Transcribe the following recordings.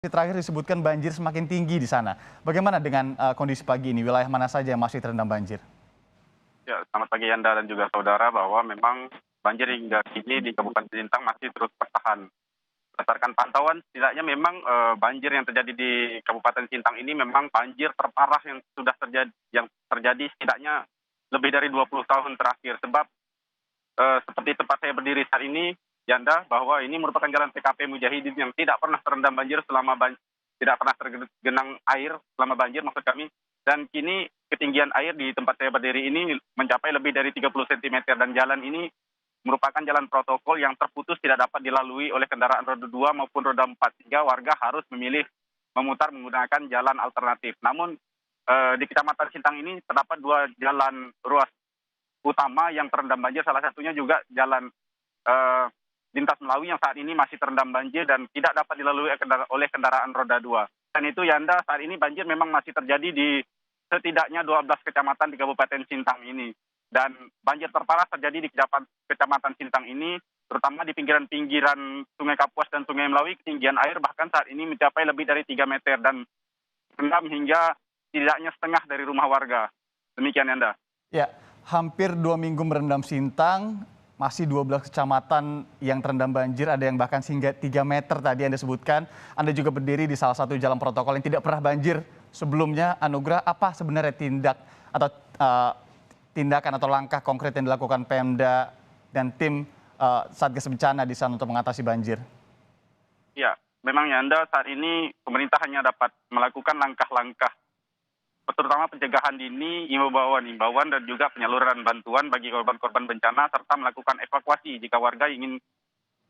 Terakhir disebutkan banjir semakin tinggi di sana. Bagaimana dengan kondisi pagi ini? Wilayah mana saja yang masih terendam banjir? Ya, selamat pagi Anda dan juga saudara bahwa memang banjir hingga kini di Kabupaten Sintang masih terus bertahan. Berdasarkan pantauan, setidaknya memang banjir yang terjadi di Kabupaten Sintang ini memang banjir terparah yang terjadi setidaknya lebih dari 20 tahun terakhir. Sebab seperti tempat saya berdiri saat ini, Yanda, bahwa ini merupakan jalan PKP Mujahidin yang tidak pernah terendam banjir tidak pernah tergenang air selama banjir maksud kami. Dan kini ketinggian air di tempat saya berdiri ini mencapai lebih dari 30 cm dan jalan ini merupakan jalan protokol yang terputus tidak dapat dilalui oleh kendaraan roda 2 maupun roda 4 sehingga warga harus memilih memutar menggunakan jalan alternatif. Namun di Kecamatan Sintang ini terdapat dua jalan ruas utama yang terendam banjir, salah satunya juga jalan lintas Melawi yang saat ini masih terendam banjir dan tidak dapat dilalui oleh kendaraan roda 2. Dan itu Yanda, saat ini banjir memang masih terjadi di setidaknya 12 kecamatan di Kabupaten Sintang ini. Dan banjir terparah terjadi di Kecamatan Sintang ini, terutama di pinggiran-pinggiran Sungai Kapuas dan Sungai Melawi, ketinggian air bahkan saat ini mencapai lebih dari 3 meter dan terendam hingga tidaknya setengah dari rumah warga. Demikian Yanda. Ya, hampir 2 minggu merendam Sintang, masih 12 kecamatan yang terendam banjir, ada yang bahkan hingga 3 meter tadi Anda sebutkan. Anda juga berdiri di salah satu jalan protokol yang tidak pernah banjir sebelumnya. Anugrah, apa sebenarnya tindakan atau langkah konkret yang dilakukan Pemda dan tim Satgas Bencana di sana untuk mengatasi banjir? Ya, memang Yanda, saat ini pemerintah hanya dapat melakukan langkah-langkah terutama pencegahan dini, imbauan dan juga penyaluran bantuan bagi korban-korban bencana serta melakukan evakuasi jika warga ingin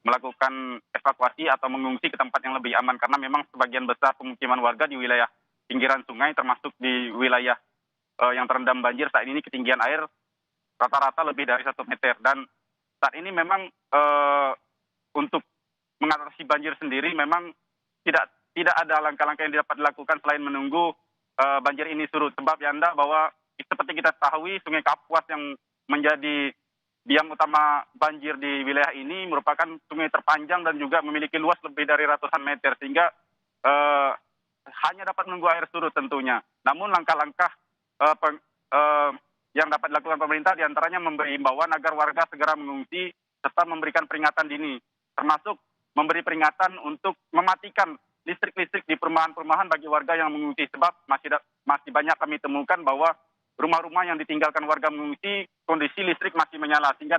melakukan evakuasi atau mengungsi ke tempat yang lebih aman karena memang sebagian besar pemukiman warga di wilayah pinggiran sungai termasuk di wilayah yang terendam banjir saat ini ketinggian air rata-rata lebih dari 1 meter dan saat ini memang untuk mengatasi banjir sendiri memang tidak ada langkah-langkah yang dapat dilakukan selain menunggu banjir ini surut. Sebab Yanda, bahwa seperti kita ketahui Sungai Kapuas yang menjadi biang utama banjir di wilayah ini merupakan sungai terpanjang dan juga memiliki luas lebih dari ratusan meter sehingga hanya dapat menunggu air surut tentunya. Namun langkah-langkah yang dapat dilakukan pemerintah diantaranya memberi imbauan agar warga segera mengungsi serta memberikan peringatan dini, termasuk memberi peringatan untuk mematikan listrik di perumahan-perumahan bagi warga yang mengungsi. Sebab masih banyak kami temukan bahwa rumah-rumah yang ditinggalkan warga mengungsi kondisi listrik masih menyala sehingga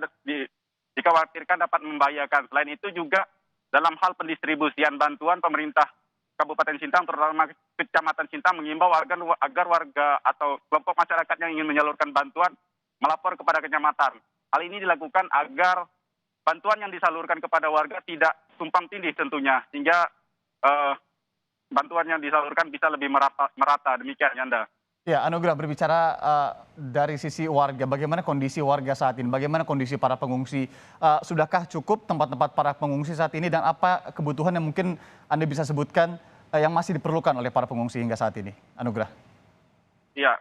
dikhawatirkan dapat membahayakan. Selain itu juga dalam hal pendistribusian bantuan, pemerintah Kabupaten Sintang terutama Kecamatan Sintang mengimbau agar warga atau kelompok masyarakat yang ingin menyalurkan bantuan melapor kepada kecamatan. Hal ini dilakukan agar bantuan yang disalurkan kepada warga tidak tumpang tindih tentunya sehingga bantuan yang disalurkan bisa lebih merata. Demikian Yanda. Ya, Anugrah, berbicara dari sisi warga, bagaimana kondisi warga saat ini? Bagaimana kondisi para pengungsi? Sudahkah cukup tempat-tempat para pengungsi saat ini dan apa kebutuhan yang mungkin Anda bisa sebutkan yang masih diperlukan oleh para pengungsi hingga saat ini? Anugrah. Ya,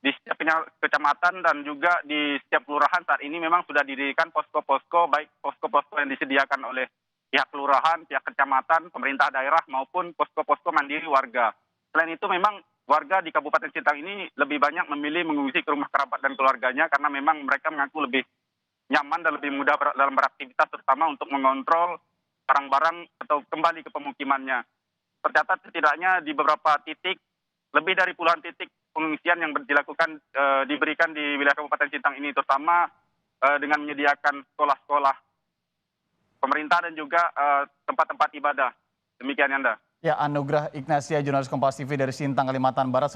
di setiap kecamatan dan juga di setiap kelurahan saat ini memang sudah didirikan posko-posko, baik posko-posko yang disediakan oleh pihak kelurahan, pihak kecamatan, pemerintah daerah maupun posko-posko mandiri warga. Selain itu memang warga di Kabupaten Sintang ini lebih banyak memilih mengungsi ke rumah kerabat dan keluarganya karena memang mereka mengaku lebih nyaman dan lebih mudah dalam beraktivitas terutama untuk mengontrol barang-barang atau kembali ke pemukimannya. Tercatat setidaknya di beberapa titik, lebih dari puluhan titik pengungsian yang diberikan di wilayah Kabupaten Sintang ini terutama dengan menyediakan sekolah-sekolah pemerintah dan juga tempat-tempat ibadah. Demikian Yanda. Ya, Anugrah Ignatia, jurnalis Kompas TV dari Sintang, Kalimantan Barat.